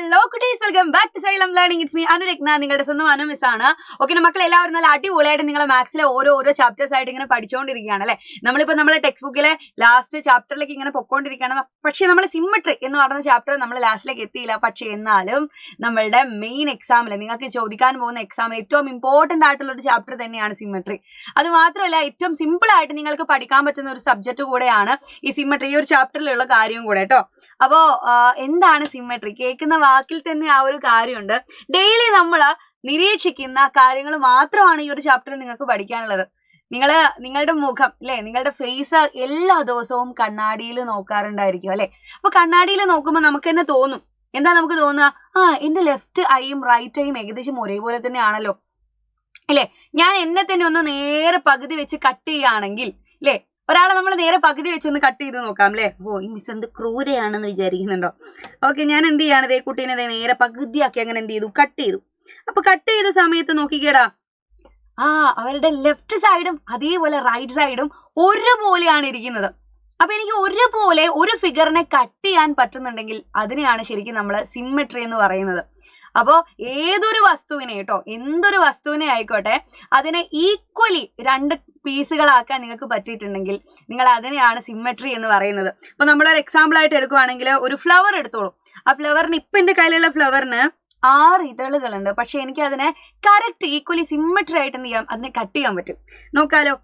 Hello കുട്ടീസ്, welcome back to Xylem learning. It's me Anuragna, നിങ്ങളുടെ സ്വന്തം അനു മിസ് ആണ്. ഓക്കെ, മക്കൾ എല്ലാവരും നല്ല അടിപൊളിയായിട്ട് നിങ്ങളെ മാത്സിലെ ഓരോ ചാപ്റ്റേഴ്സ് ആയിട്ട് ഇങ്ങനെ പഠിച്ചുകൊണ്ടിരിക്കുകയാണ് അല്ലെ. നമ്മളിപ്പോ നമ്മളെ ടെക്സ്റ്റ് ബുക്കിലെ ലാസ്റ്റ് ചാപ്റ്ററിലേക്ക് ഇങ്ങനെ പൊക്കോണ്ടിരിക്കുകയാണ്. പക്ഷെ നമ്മൾ സിമ്മട്രി എന്ന് പറഞ്ഞ ചാപ്റ്റർ നമ്മൾ ലാസ്റ്റിലേക്ക് എത്തിയില്ല. പക്ഷെ എന്നാലും നമ്മളുടെ മെയിൻ എക്സാമിൽ നിങ്ങൾക്ക് ചോദിക്കാൻ പോകുന്ന എക്സാമിൽ ഏറ്റവും ഇമ്പോർട്ടന്റ് ആയിട്ടുള്ള ഒരു ചാപ്റ്റർ തന്നെയാണ് സിമ്മട്രി. അത് മാത്രമല്ല, ഏറ്റവും സിമ്പിൾ ആയിട്ട് നിങ്ങൾക്ക് പഠിക്കാൻ പറ്റുന്ന ഒരു സബ്ജക്ട് കൂടെയാണ് ഈ സിമ്മട്രി, ഈ ഒരു ചാപ്റ്ററിലുള്ള കാര്യവും കൂടെ കേട്ടോ. അപ്പോ എന്താണ് സിമ്മട്രി? കേൾക്കുന്ന വാക്കിൽ തന്നെ ആ ഒരു കാര്യമുണ്ട്. ഡെയിലി നമ്മൾ നിരീക്ഷിക്കുന്ന കാര്യങ്ങൾ മാത്രമാണ് ഈ ഒരു ചാപ്റ്ററിൽ നിങ്ങൾക്ക് പഠിക്കാനുള്ളത്. നിങ്ങളുടെ മുഖം അല്ലെ, നിങ്ങളുടെ ഫേസ് എല്ലാ ദിവസവും കണ്ണാടിയിൽ നോക്കാറുണ്ടായിരിക്കും അല്ലെ. അപ്പൊ കണ്ണാടിയിൽ നോക്കുമ്പോൾ നമുക്ക് തന്നെ തോന്നും, എന്താ നമുക്ക് തോന്നുക? എന്റെ ലെഫ്റ്റ് ഐയും റൈറ്റ് ഐയും ഏകദേശം ഒരേപോലെ തന്നെയാണല്ലോ അല്ലെ. ഞാൻ എന്നെ തന്നെ ഒന്ന് നേരെ പകുതി വെച്ച് കട്ട് ചെയ്യുകയാണെങ്കിൽ അല്ലെ, ഒരാളെ നമ്മൾ നേരെ പകുതി വെച്ചൊന്ന് കട്ട് ചെയ്ത് നോക്കാം അല്ലെ. ഈ മിസ് എന്ത് ക്രൂരയാണെന്ന് വിചാരിക്കുന്നുണ്ടോ? ഓക്കെ, ഞാൻ എന്ത് ചെയ്യാണ്, ഇതേ കുട്ടീനെ നേരെ പകുതിയാക്കി അങ്ങനെ എന്ത് ചെയ്തു, കട്ട് ചെയ്തു. അപ്പൊ കട്ട് ചെയ്ത സമയത്ത് നോക്കിക്കേടാ, അവരുടെ ലെഫ്റ്റ് സൈഡും അതേപോലെ റൈറ്റ് സൈഡും ഒരുപോലെയാണ് ഇരിക്കുന്നത്. അപ്പൊ എനിക്ക് ഒരുപോലെ ഒരു ഫിഗറിനെ കട്ട് ചെയ്യാൻ പറ്റുന്നുണ്ടെങ്കിൽ അതിനെയാണ് ശരിക്കും നമ്മൾ സിമ്മട്രി എന്ന് പറയുന്നത്. അപ്പോ ഏതൊരു വസ്തുവിനെ കേട്ടോ, എന്തൊരു വസ്തുവിനെ ആയിക്കോട്ടെ, അതിനെ ഈക്വലി രണ്ട് പീസുകളാക്കാൻ നിങ്ങൾക്ക് പറ്റിയിട്ടുണ്ടെങ്കിൽ നിങ്ങൾ അതിനെയാണ് സിമ്മട്രി എന്ന് പറയുന്നത്. അപ്പൊ നമ്മളൊരു എക്സാമ്പിൾ ആയിട്ട് എടുക്കുവാണെങ്കിൽ ഒരു ഫ്ലവർ എടുത്തോളൂ. ആ ഫ്ലവറിന്, ഇപ്പൊ എന്റെ കയ്യിലുള്ള ഫ്ലവറിന് 6 ഇതളുകളുണ്ട്. പക്ഷെ എനിക്ക് അതിനെ കറക്റ്റ് ഈക്വലി സിമ്മട്രി ആയിട്ട് എന്ത് ചെയ്യാം, അതിനെ കട്ട് ചെയ്യാൻ പറ്റും. നോക്കാലോ,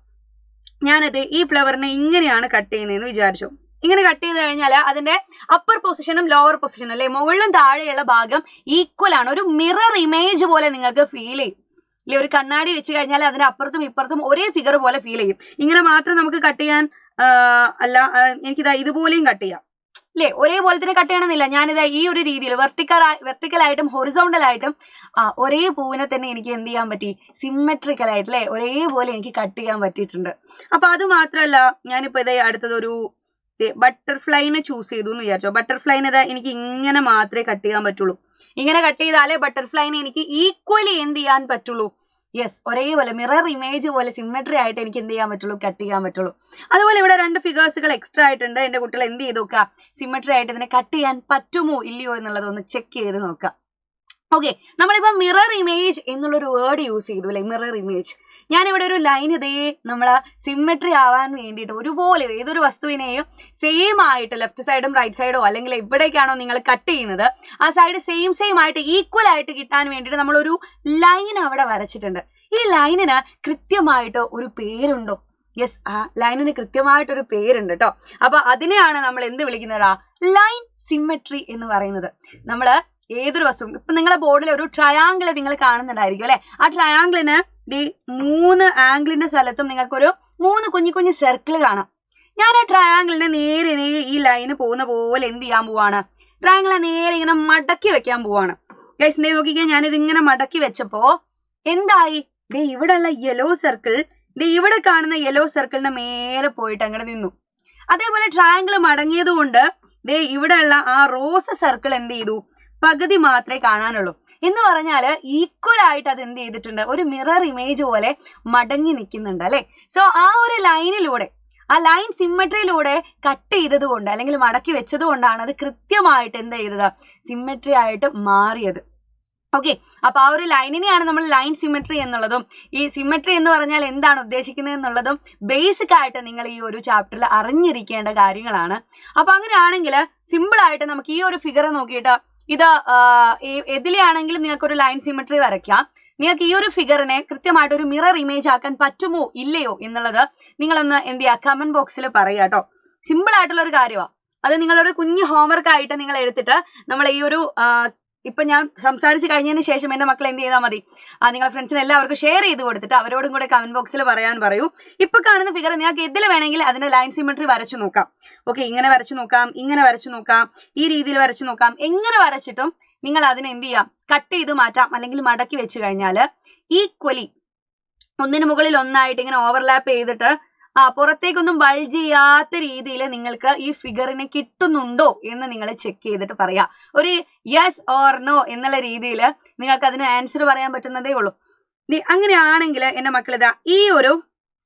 ഞാനത് ഈ ഫ്ലവറിനെ ഇങ്ങനെയാണ് കട്ട് ചെയ്യുന്നതെന്ന് വിചാരിച്ചു. ഇങ്ങനെ കട്ട് ചെയ്ത് കഴിഞ്ഞാൽ അതിന്റെ അപ്പർ പൊസിഷനും ലോവർ പൊസിഷനും അല്ലെ, മുകളിലും താഴെയുള്ള ഭാഗം ഈക്വൽ ആണ്. ഒരു മിറർ ഇമേജ് പോലെ നിങ്ങൾക്ക് ഫീൽ ചെയ്യും അല്ലെ. ഒരു കണ്ണാടി വെച്ച് കഴിഞ്ഞാൽ അതിന്റെ അപ്പുറത്തും ഇപ്പുറത്തും ഒരേ ഫിഗർ പോലെ ഫീൽ ചെയ്യും. ഇങ്ങനെ മാത്രം നമുക്ക് കട്ട് ചെയ്യാൻ എനിക്കിതാ ഇതുപോലെയും കട്ട് ചെയ്യാം അല്ലെ. ഒരേപോലെ തന്നെ കട്ട് ചെയ്യണമെന്നില്ല. ഞാനിതാ ഈ ഒരു രീതിയിൽ വെർട്ടിക്കലായിട്ടും ഹൊറിസോണ്ടലായിട്ടും ഒരേ പൂവിനെ തന്നെ എനിക്ക് എന്ത് ചെയ്യാൻ പറ്റി, സിമ്മട്രിക്കലായിട്ട് അല്ലെ, ഒരേപോലെ എനിക്ക് കട്ട് ചെയ്യാൻ പറ്റിയിട്ടുണ്ട്. അപ്പൊ അത് മാത്രമല്ല, ഞാനിപ്പോ ഇതേ അടുത്തതൊരു ബട്ടർഫ്ലൈനെ ചൂസ് ചെയ്തു എന്ന് വിചാരിച്ചോ. ബട്ടർഫ്ലൈനെ എനിക്ക് ഇങ്ങനെ മാത്രമേ കട്ട് ചെയ്യാൻ പറ്റുള്ളൂ. ഇങ്ങനെ കട്ട് ചെയ്താലേ ബട്ടർഫ്ലൈനെ എനിക്ക് ഈക്വലി എന്ത് ചെയ്യാൻ പറ്റുള്ളൂ. യെസ്, ഒരേപോലെ മിറർ ഇമേജ് പോലെ സിമ്മട്രി ആയിട്ട് എനിക്ക് എന്ത് ചെയ്യാൻ പറ്റുള്ളൂ, കട്ട് ചെയ്യാൻ പറ്റുള്ളൂ. അതുപോലെ ഇവിടെ 2 ഫിഗേഴ്സുകൾ എക്സ്ട്രാ ആയിട്ടുണ്ട്. എന്റെ കുട്ടികൾ എന്ത് ചെയ്ത് നോക്കുക, സിമ്മട്രി ആയിട്ട് ഇതിനെ കട്ട് ചെയ്യാൻ പറ്റുമോ ഇല്ലയോ എന്നുള്ളതൊന്ന് ചെക്ക് ചെയ്ത് നോക്കുക. ഓക്കെ, നമ്മളിപ്പോ മിറർ ഇമേജ് എന്നുള്ളൊരു വേർഡ് യൂസ് ചെയ്തു അല്ലെ, മിറർ ഇമേജ്. ഞാനിവിടെ ഒരു ലൈൻ ഇതേ നമ്മള് സിമ്മട്രി ആവാൻ വേണ്ടിയിട്ട് ഒരുപോലെ ഏതൊരു വസ്തുവിനെയും സെയിം ആയിട്ട് ലെഫ്റ്റ് സൈഡും റൈറ്റ് സൈഡോ അല്ലെങ്കിൽ എവിടേക്കാണോ നിങ്ങൾ കട്ട് ചെയ്യുന്നത് ആ സൈഡ് സെയിം ആയിട്ട് ഈക്വൽ ആയിട്ട് കിട്ടാൻ വേണ്ടിയിട്ട് നമ്മളൊരു ലൈൻ അവിടെ വരച്ചിട്ടുണ്ട്. ഈ ലൈനിന് കൃത്യമായിട്ട് ഒരു പേരുണ്ടോ? യെസ്, ആ ലൈനിന് കൃത്യമായിട്ടൊരു പേരുണ്ട് കേട്ടോ. അപ്പൊ അതിനെയാണ് നമ്മൾ എന്ത് വിളിക്കുന്നത്, ലൈൻ സിമ്മട്രി എന്ന് പറയുന്നത്. നമ്മള് ഏതൊരു വസ്തുവും, ഇപ്പൊ നിങ്ങളെ ബോർഡിൽ ഒരു ട്രയാങ്കിൾ നിങ്ങൾ കാണുന്നുണ്ടായിരിക്കും അല്ലെ. ആ ട്രയാങ്കിളിന് 3 ആംഗിളിന്റെ സ്ഥലത്തും നിങ്ങൾക്കൊരു 3 കുഞ്ഞു സർക്കിൾ കാണാം. ഞാൻ ആ ട്രയാങ്കിളിനെ നേരെ ഈ ലൈന് പോകുന്ന പോലെ എന്ത് ചെയ്യാൻ പോവാണ്, ട്രയാങ്കിളെ നേരെ ഇങ്ങനെ മടക്കി വെക്കാൻ പോവാണ്. ഗൈസ് നോക്കിക്കാൻ, ഞാനിത് ഇങ്ങനെ മടക്കി വെച്ചപ്പോ എന്തായി, ഇവിടെയുള്ള യെല്ലോ സർക്കിൾ ഇവിടെ കാണുന്ന യെല്ലോ സർക്കിളിന്റെ മേലെ പോയിട്ട് അങ്ങനെ നിന്നു. അതേപോലെ ട്രയാങ്കിൾ മടങ്ങിയത് കൊണ്ട് ഇവിടെയുള്ള ആ റോസ് സർക്കിൾ എന്ത് ചെയ്തു, പകുതി മാത്രമേ കാണാനുള്ളൂ. എന്ന് പറഞ്ഞാൽ ഈക്വൽ ആയിട്ട് അത് എന്ത് ചെയ്തിട്ടുണ്ട്, ഒരു മിറർ ഇമേജ് പോലെ മടങ്ങി നിൽക്കുന്നുണ്ട് അല്ലെ. സോ ആ ഒരു ലൈനിലൂടെ, ആ ലൈൻ സിമ്മട്രിയിലൂടെ കട്ട് ചെയ്തത് കൊണ്ട് അല്ലെങ്കിൽ മടക്കി വെച്ചത് കൊണ്ടാണ് അത് കൃത്യമായിട്ട് എന്ത് ചെയ്തത്, സിമ്മട്രി ആയിട്ട് മാറിയത്. ഓക്കെ, അപ്പൊ ആ ഒരു ലൈനിനെയാണ് നമ്മൾ ലൈൻ സിമ്മട്രി എന്നുള്ളതും ഈ സിമ്മട്രി എന്ന് പറഞ്ഞാൽ എന്താണ് ഉദ്ദേശിക്കുന്നത് എന്നുള്ളതും ബേസിക് ആയിട്ട് നിങ്ങൾ ഈ ഒരു ചാപ്റ്ററിൽ അറിഞ്ഞിരിക്കേണ്ട കാര്യങ്ങളാണ്. അപ്പൊ അങ്ങനെയാണെങ്കിൽ സിമ്പിൾ ആയിട്ട് നമുക്ക് ഈ ഒരു ഫിഗർ നോക്കിയിട്ട് ഇത് എതിലെയാണെങ്കിലും നിങ്ങൾക്ക് ഒരു ലൈൻ സിമ്മട്രി വരയ്ക്കാം. നിങ്ങൾക്ക് ഈ ഒരു ഫിഗറിനെ കൃത്യമായിട്ട് ഒരു മിറർ ഇമേജ് ആക്കാൻ പറ്റുമോ ഇല്ലയോ എന്നുള്ളത് നിങ്ങളൊന്ന് എന്ത് ചെയ്യുക, കമന്റ് ബോക്സിൽ പറയുക കേട്ടോ. സിമ്പിൾ ആയിട്ടുള്ള ഒരു കാര്യമാണ് അത്. നിങ്ങളൊരു കുഞ്ഞു ഹോംവർക്ക് ആയിട്ട് നിങ്ങൾ എടുത്തിട്ട് നമ്മൾ ഈ ഒരു ഇപ്പൊ ഞാൻ സംസാരിച്ച് കഴിഞ്ഞതിന് ശേഷം എന്റെ മക്കൾ എന്ത് ചെയ്താൽ മതി, നിങ്ങളുടെ ഫ്രണ്ട്സിന് എല്ലാവർക്കും ഷെയർ ചെയ്ത് കൊടുത്തിട്ട് അവരോടും കൂടെ കമന്റ് ബോക്സിൽ പറയാൻ പറയൂ. ഇപ്പൊ കാണുന്ന ഫിഗർ നിങ്ങൾക്ക് എതിൽ വേണമെങ്കിൽ അതിന്റെ ലൈൻ സിമ്മട്രി വരച്ചു നോക്കാം. ഓക്കെ, ഇങ്ങനെ വരച്ചു നോക്കാം, ഇങ്ങനെ വരച്ചു നോക്കാം, ഈ രീതിയിൽ വരച്ചു നോക്കാം. എങ്ങനെ വരച്ചിട്ടും നിങ്ങൾ അതിനെ എന്ത് ചെയ്യാം, കട്ട് ചെയ്ത് മാറ്റാം. അല്ലെങ്കിൽ മടക്കി വെച്ച് കഴിഞ്ഞാൽ ഈക്വലി ഒന്നിന് മുകളിൽ ഒന്നായിട്ട് ഇങ്ങനെ ഓവർലാപ്പ് ചെയ്തിട്ട് പുറത്തേക്കൊന്നും ബൾജ് ചെയ്യാത്ത രീതിയിൽ നിങ്ങൾക്ക് ഈ ഫിഗറിനെ കിട്ടുന്നുണ്ടോ എന്ന് നിങ്ങൾ ചെക്ക് ചെയ്തിട്ട് പറയാം. ഒരു യെസ് ഓർ നോ എന്നുള്ള രീതിയിൽ നിങ്ങൾക്ക് അതിന് ആൻസർ പറയാൻ പറ്റുന്നതേ ഉള്ളൂ. അങ്ങനെയാണെങ്കിൽ എന്റെ മക്കളിതാ ഈ ഒരു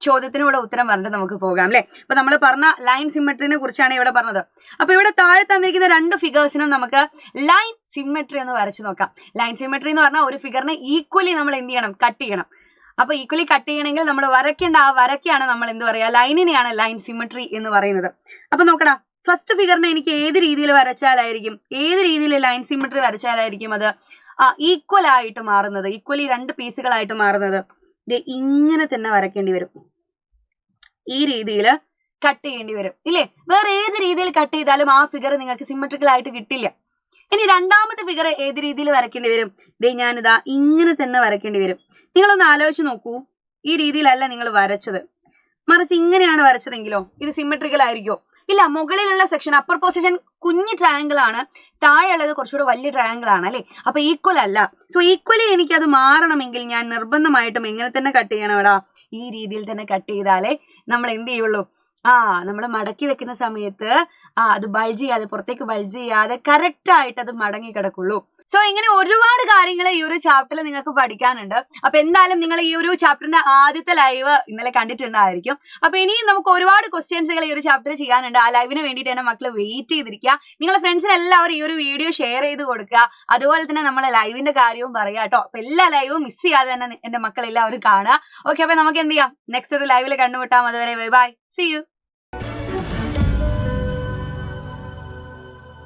ചോദ്യത്തിനൂടെ ഉത്തരം പറഞ്ഞിട്ട് നമുക്ക് പോകാം അല്ലെ. അപ്പൊ നമ്മൾ പറഞ്ഞ ലൈൻ സിമെട്രിനെ കുറിച്ചാണ് ഇവിടെ പറഞ്ഞത്. അപ്പൊ ഇവിടെ താഴെ തന്നിരിക്കുന്ന 2 ഫിഗേഴ്സിനും നമുക്ക് ലൈൻ സിമെട്രി എന്ന് വരച്ചു നോക്കാം. ലൈൻ സിമെട്രി എന്ന് പറഞ്ഞാൽ ഒരു ഫിഗറിനെ ഈക്വലി നമ്മൾ എന്ത് ചെയ്യണം, കട്ട് ചെയ്യണം. അപ്പൊ ഈക്വലി കട്ട് ചെയ്യണമെങ്കിൽ നമ്മൾ വരയ്ക്കേണ്ട ആ വരയ്ക്കാണ് നമ്മൾ എന്ത് പറയുക, ലൈനിനെയാണ് ലൈൻ സിമെട്രി എന്ന് പറയുന്നത്. അപ്പൊ നോക്കടാ, ഫസ്റ്റ് ഫിഗറിനെ എനിക്ക് ഏത് രീതിയിൽ വരച്ചാലായിരിക്കും, ഏത് രീതിയിൽ ലൈൻ സിമെട്രി വരച്ചാലായിരിക്കും അത് ഈക്വൽ ആയിട്ട് മാറുന്നത്, ഈക്വലി 2 പീസുകളായിട്ട് മാറുന്നത്? ഇങ്ങനെ തന്നെ വരയ്ക്കേണ്ടി വരും, ഈ രീതിയിൽ കട്ട് ചെയ്യേണ്ടി വരും ഇല്ലേ. വേറെ ഏത് രീതിയിൽ കട്ട് ചെയ്താലും ആ ഫിഗർ നിങ്ങൾക്ക് സിമെട്രിക്കൽ ആയിട്ട് കിട്ടില്ല. ഇനി രണ്ടാമത്തെ ഫിഗർ ഏത് രീതിയിൽ വരയ്ക്കേണ്ടി വരും? ഞാനിതാ ഇങ്ങനെ തന്നെ വരയ്ക്കേണ്ടി വരും. നിങ്ങളൊന്ന് ആലോചിച്ച് നോക്കൂ, ഈ രീതിയിലല്ല നിങ്ങൾ വരച്ചത്, മറിച്ച് ഇങ്ങനെയാണ് വരച്ചതെങ്കിലോ ഇത് സിമെട്രിക്കൽ ആയിരിക്കോ? ഇല്ല. മുകളിലുള്ള സെക്ഷൻ അപ്പർ പൊസിഷൻ കുഞ്ഞു ട്രയാങ്കിൾ ആണ്, താഴെയുള്ളത് കുറച്ചുകൂടെ വലിയ ട്രയാങ്കിൾ ആണ് അല്ലെ. അപ്പൊ ഈക്വൽ അല്ല. സോ ഈക്വലി എനിക്കത് മാറണമെങ്കിൽ ഞാൻ നിർബന്ധമായിട്ടും എങ്ങനെ തന്നെ കട്ട് ചെയ്യണം എടാ, ഈ രീതിയിൽ തന്നെ കട്ട് ചെയ്താലേ നമ്മൾ എന്ത് ചെയ്യുള്ളൂ, നമ്മൾ മടക്കി വെക്കുന്ന സമയത്ത് അത് ബൾജ് ചെയ്യാതെ, പുറത്തേക്ക് ബൾജ് ചെയ്യാതെ കറക്റ്റ് ആയിട്ട് അത് മടങ്ങി കിടക്കുള്ളൂ. സോ ഇങ്ങനെ ഒരുപാട് കാര്യങ്ങൾ ഈ ഒരു ചാപ്റ്ററിൽ നിങ്ങൾക്ക് പഠിക്കാനുണ്ട്. അപ്പൊ എന്തായാലും നിങ്ങൾ ഈ ഒരു ചാപ്റ്ററിന്റെ ആദ്യത്തെ ലൈവ് ഇന്നലെ കണ്ടിട്ടുണ്ടായിരിക്കും. അപ്പൊ ഇനിയും നമുക്ക് ഒരുപാട് ക്വസ്റ്റ്യൻസുകൾ ഈ ഒരു ചാപ്റ്റർ ചെയ്യാനുണ്ട്. ആ ലൈവിന് വേണ്ടിയിട്ട് തന്നെ മക്കൾ വെയിറ്റ് ചെയ്തിരിക്കുക. നിങ്ങളെ ഫ്രണ്ട്സിന് എല്ലാവരും ഈ ഒരു വീഡിയോ ഷെയർ ചെയ്ത് കൊടുക്കുക. അതുപോലെ തന്നെ നമ്മളെ ലൈവിന്റെ കാര്യവും പറയാം കേട്ടോ. അപ്പൊ എല്ലാ ലൈവും മിസ് ചെയ്യാതെ തന്നെ എന്റെ മക്കൾ എല്ലാവരും കാണുക. ഓക്കെ, അപ്പൊ നമുക്ക് എന്ത് ചെയ്യാം, നെക്സ്റ്റ് ഒരു ലൈവിൽ കണ്ടുമുട്ടാം. അതുവരെ ബൈ ബൈ, സീ യു.